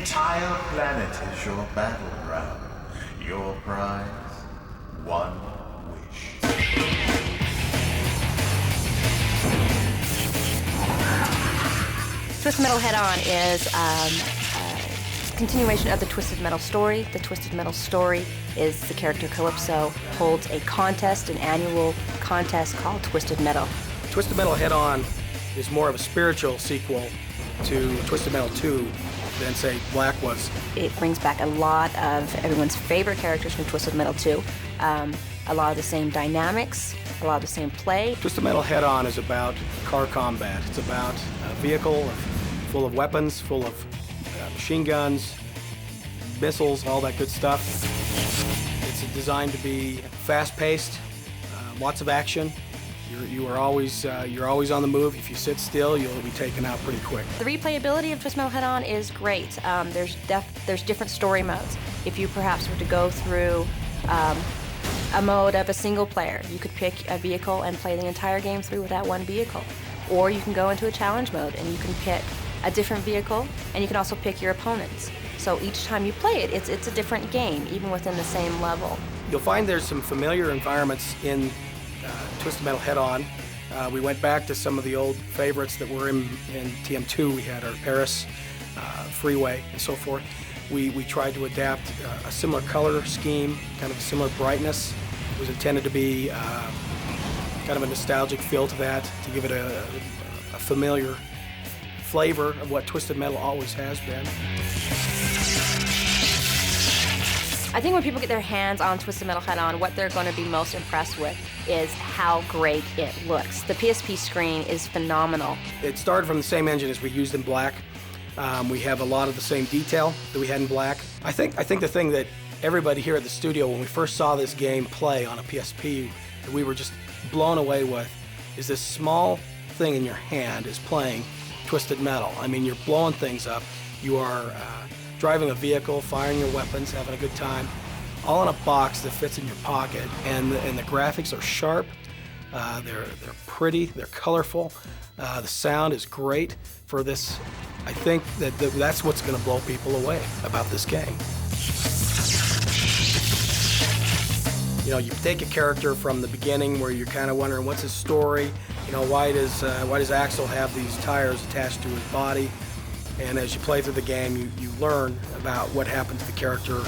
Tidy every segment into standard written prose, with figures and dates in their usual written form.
entire planet is your battleground. Your prize, one wish. Twisted Metal Head-On is a continuation of the Twisted Metal story. The Twisted Metal story is the character Calypso holds a contest, an annual contest called Twisted Metal. Twisted Metal Head-On is more of a spiritual sequel to Twisted Metal 2 than, say, Black was. It brings back a lot of everyone's favorite characters from Twisted Metal 2. A lot of the same dynamics, a lot of the same play. Twisted Metal Head-On is about car combat. It's about a vehicle full of weapons, full of machine guns, missiles, all that good stuff. It's designed to be fast-paced, lots of action. You're always on the move. If you sit still, you'll be taken out pretty quick. The replayability of Twisted Metal Head-On is great. There's different story modes. If you perhaps were to go through a mode of a single player, you could pick a vehicle and play the entire game through with that one vehicle. Or you can go into a challenge mode and you can pick a different vehicle, and you can also pick your opponents. So each time you play it, it's a different game, even within the same level. You'll find there's some familiar environments in Twisted Metal Head-On. We went back to some of the old favorites that were in TM2. We had our Paris freeway and so forth. We tried to adapt a similar color scheme, kind of a similar brightness. It was intended to be kind of a nostalgic feel to that, to give it a familiar flavor of what Twisted Metal always has been. I think when people get their hands on Twisted Metal Head-On, what they're going to be most impressed with is how great it looks. The PSP screen is phenomenal. It started from the same engine as we used in Black. We have a lot of the same detail that we had in Black. I think the thing that everybody here at the studio, when we first saw this game play on a PSP, that we were just blown away with, is this small thing in your hand is playing Twisted Metal. I mean, you're blowing things up. You are driving a vehicle, firing your weapons, having a good time, all in a box that fits in your pocket. And the graphics are sharp. They're pretty. They're colorful. The sound is great for this. I think that's what's going to blow people away about this game. You know, you take a character from the beginning where you're kind of wondering what's his story. You know, why does Axel have these tires attached to his body? And as you play through the game, you learn about what happened to the character.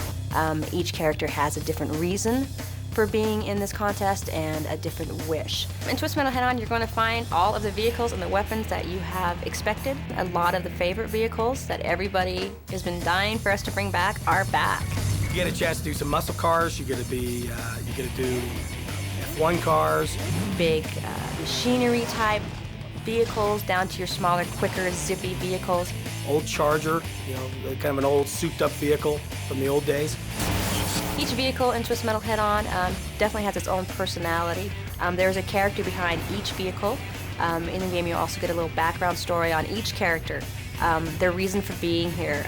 Each character has a different reason for being in this contest and a different wish. In Twisted Metal Head-On, you're going to find all of the vehicles and the weapons that you have expected. A lot of the favorite vehicles that everybody has been dying for us to bring back are back. You get a chance to do some muscle cars. You get to do F1 cars. Big machinery type vehicles down to your smaller, quicker, zippy vehicles. Old Charger, you know, kind of an old souped-up vehicle from the old days. Each vehicle in Twisted Metal Head-On definitely has its own personality. There's a character behind each vehicle. In the game, you also get a little background story on each character, their reason for being here,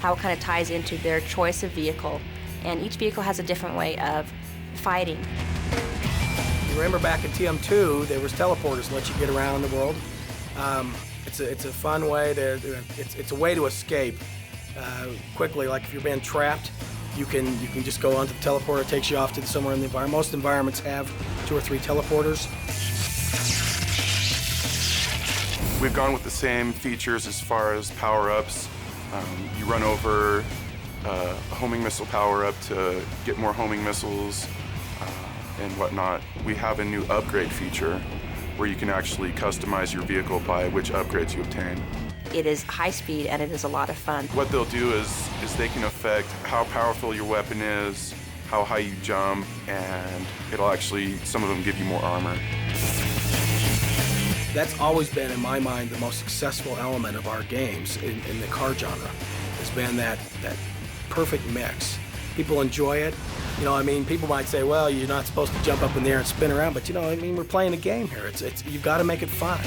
how it kind of ties into their choice of vehicle. And each vehicle has a different way of fighting. You remember back in TM2, there was teleporters that let you get around the world. It's a fun way it's a way to escape quickly. Like if you're being trapped, you can just go onto the teleporter. It takes you off to somewhere in the environment. Most environments have 2 or 3 teleporters. We've gone with the same features as far as power-ups. You run over a homing missile power-up to get more homing missiles and whatnot. We have a new upgrade feature where you can actually customize your vehicle by which upgrades you obtain. It is high speed and it is a lot of fun. What they'll do is they can affect how powerful your weapon is, how high you jump, and it'll actually, some of them give you more armor. That's always been, in my mind, the most successful element of our games in the car genre, has been that perfect mix. People enjoy it. You know, I mean, people might say, well, you're not supposed to jump up in the air and spin around, but you know, I mean, we're playing a game here. You've got to make it fun.